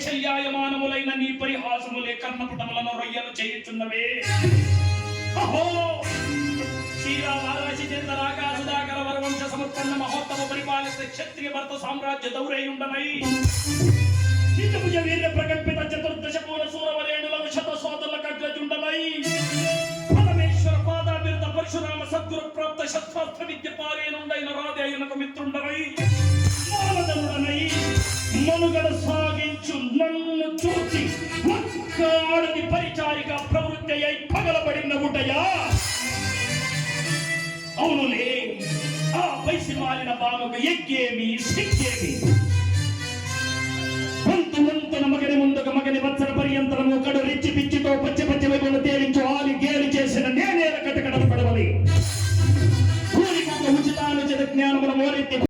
శల్యాయమానములైన నీ పరిహాసములే కర్ణపుటములను రొయ్యలు చేయుచున్నవే. అహో శ్రీరామారాశి చెంద రాగా సుధాకర వరవంశ సముత్పన్న మహోత్తమ పరిపాలిత క్షత్రియ భర్త సామ్రాజ్య దౌరేయుండనై నిజభుజ వీర్య ప్రకల్పిత చతుర్దశ పూల సూరవరేణుల శత సోదరుల కగ్రజుండనై పరమేశ్వర పాదాభివృత పరశురామ సద్గురు ప్రాప్త శస్త్రాస్త్ర విద్య పారేనుండైన రాధేయునకు మిత్రుండనై మానదనుడనై మనుగడ సాగించు నన్ను చూసి ఒక్కడిని పరిచారిక ప్రవృత్తి అయి పగలబడిన గుటయా. అవునులే, ఆ వయసి మారిన బామకు ఎగ్గేమి సిగ్గేమి. వంతున మగని ముందుకు మగని వచ్చన పర్యంతరము కడు రిచ్చి పిచ్చితో పచ్చి పచ్చి వైపును తేలించు ఆలి గేలి చేసిన నేనేల కటకడం పడవలి ఊరికి ఉచితానుచిత జ్ఞానముల మోరెత్తి